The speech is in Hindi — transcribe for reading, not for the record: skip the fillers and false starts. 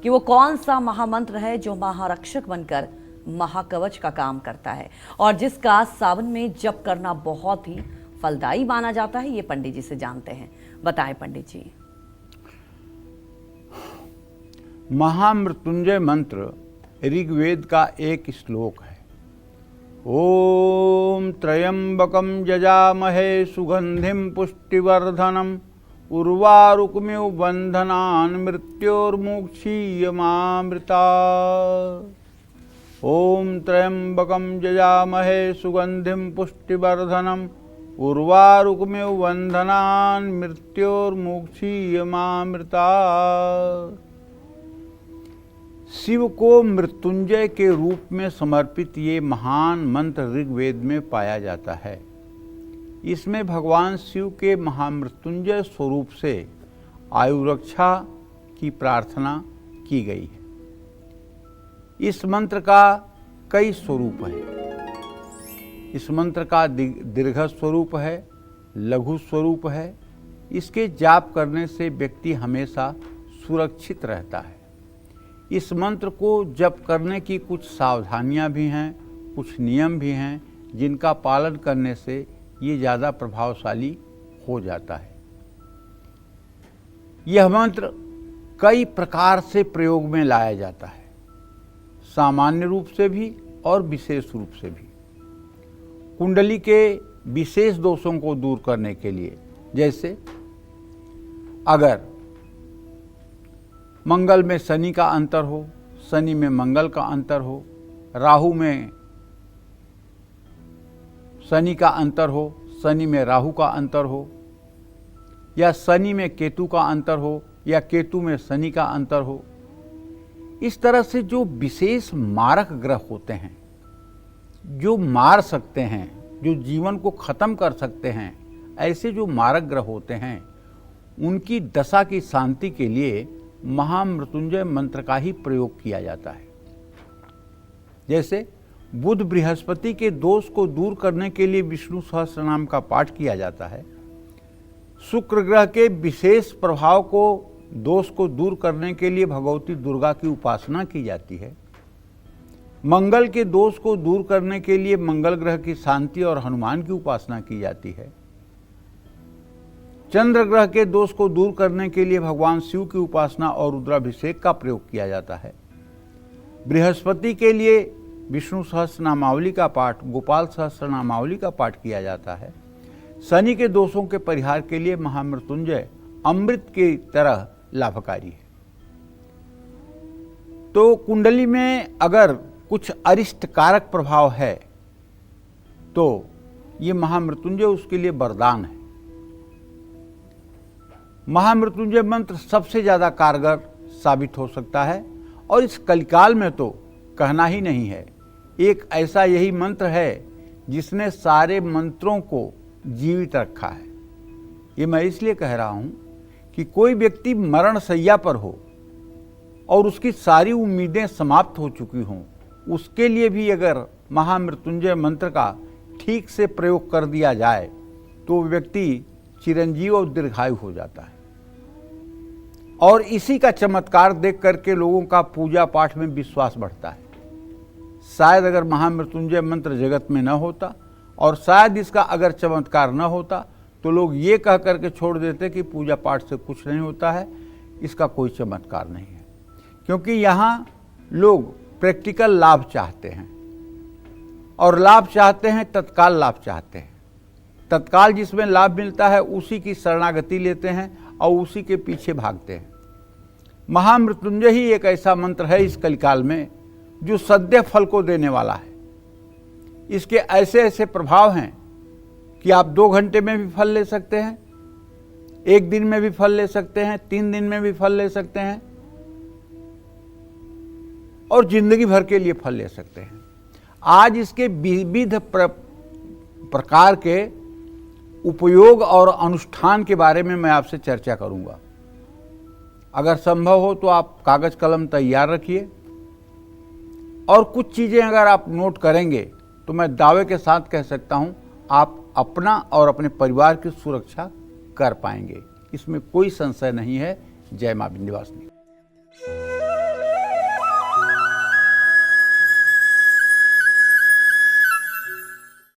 कि वो कौन सा महामंत्र है जो महारक्षक बनकर महाकवच का काम करता है और जिसका सावन में जप करना बहुत ही फलदायी माना जाता है। ये पंडित जी से जानते हैं। बताएं पंडित जी। महामृत्युंजय मंत्र ऋग्वेद का एक श्लोक है। ओम त्र्यंबकम यजामहे सुगंधिम पुष्टिवर्धनम उर्वारुकमिव बंधनान् मृत्योर्मुक्षीयमामृता। ओम त्र्यंबकम यजामहे सुगंधिम पुष्टिवर्धनम उर्वारुकमिव बंधनान् मृत्योर्मुक्षीयमामृता। शिव को मृत्युंजय के रूप में समर्पित ये महान मंत्र ऋग्वेद में पाया जाता है। इसमें भगवान शिव के महामृत्युंजय स्वरूप से आयु रक्षा की प्रार्थना की गई है। इस मंत्र का कई स्वरूप हैं। इस मंत्र का दीर्घ स्वरूप है, लघु स्वरूप है। इसके जाप करने से व्यक्ति हमेशा सुरक्षित रहता है। इस मंत्र को जप करने की कुछ सावधानियां भी हैं, कुछ नियम भी हैं, जिनका पालन करने से ये ज़्यादा प्रभावशाली हो जाता है। यह मंत्र कई प्रकार से प्रयोग में लाया जाता है, सामान्य रूप से भी और विशेष रूप से भी। कुंडली के विशेष दोषों को दूर करने के लिए, जैसे अगर मंगल में शनि का अंतर हो, शनि में मंगल का अंतर हो, राहु में शनि का अंतर हो, शनि में राहु का अंतर हो, या शनि में केतु का अंतर हो, या केतु में शनि का अंतर हो। इस तरह से जो विशेष मारक ग्रह होते हैं, जो मार सकते हैं, जो जीवन को खत्म कर सकते हैं, ऐसे जो मारक ग्रह होते हैं, उनकी दशा की शांति के लिए महामृत्युंजय मंत्र का ही प्रयोग किया जाता है। जैसे बुध बृहस्पति के दोष को दूर करने के लिए विष्णु सहस्त्रनाम का पाठ किया जाता है। शुक्र ग्रह के विशेष प्रभाव को, दोष को दूर करने के लिए भगवती दुर्गा की उपासना की जाती है। मंगल के दोष को दूर करने के लिए मंगल ग्रह की शांति और हनुमान की उपासना की जाती है। चंद्र ग्रह के दोष को दूर करने के लिए भगवान शिव की उपासना और रुद्राभिषेक का प्रयोग किया जाता है। बृहस्पति के लिए विष्णु सहस्त्रनामावली का पाठ, गोपाल सहस्त्रनामावली का पाठ किया जाता है। शनि के दोषों के परिहार के लिए महामृत्युंजय अमृत की तरह लाभकारी है। तो कुंडली में अगर कुछ अरिष्ट कारक प्रभाव है तो ये महामृत्युंजय उसके लिए वरदान है। महामृत्युंजय मंत्र सबसे ज़्यादा कारगर साबित हो सकता है और इस कलिकाल में तो कहना ही नहीं है। एक ऐसा यही मंत्र है जिसने सारे मंत्रों को जीवित रखा है। ये मैं इसलिए कह रहा हूँ कि कोई व्यक्ति मरण शैया पर हो और उसकी सारी उम्मीदें समाप्त हो चुकी हों, उसके लिए भी अगर महामृत्युंजय मंत्र का ठीक से प्रयोग कर दिया जाए तो व्यक्ति चिरंजीव और दीर्घायु हो जाता है। और इसी का चमत्कार देख करके लोगों का पूजा पाठ में विश्वास बढ़ता है। शायद अगर महामृत्युंजय मंत्र जगत में न होता और शायद इसका अगर चमत्कार न होता तो लोग ये कह करके छोड़ देते कि पूजा पाठ से कुछ नहीं होता है, इसका कोई चमत्कार नहीं है। क्योंकि यहाँ लोग प्रैक्टिकल लाभ चाहते हैं और लाभ चाहते हैं, तत्काल लाभ चाहते हैं। तत्काल जिसमें लाभ मिलता है उसी की शरणागति लेते हैं और उसी के पीछे भागते हैं। महामृत्युंजय ही एक ऐसा मंत्र है इस कलिकाल में जो सद्य फल को देने वाला है। इसके ऐसे ऐसे प्रभाव हैं कि आप 2 घंटे में भी फल ले सकते हैं, 1 दिन में भी फल ले सकते हैं, 3 दिन में भी फल ले सकते हैं और जिंदगी भर के लिए फल ले सकते हैं। आज इसके विविध प्रकार के उपयोग और अनुष्ठान के बारे में मैं आपसे चर्चा करूंगा। अगर संभव हो तो आप कागज कलम तैयार रखिए और कुछ चीजें अगर आप नोट करेंगे तो मैं दावे के साथ कह सकता हूं आप अपना और अपने परिवार की सुरक्षा कर पाएंगे। इसमें कोई संशय नहीं है। जय मां विंध्यवासिनी।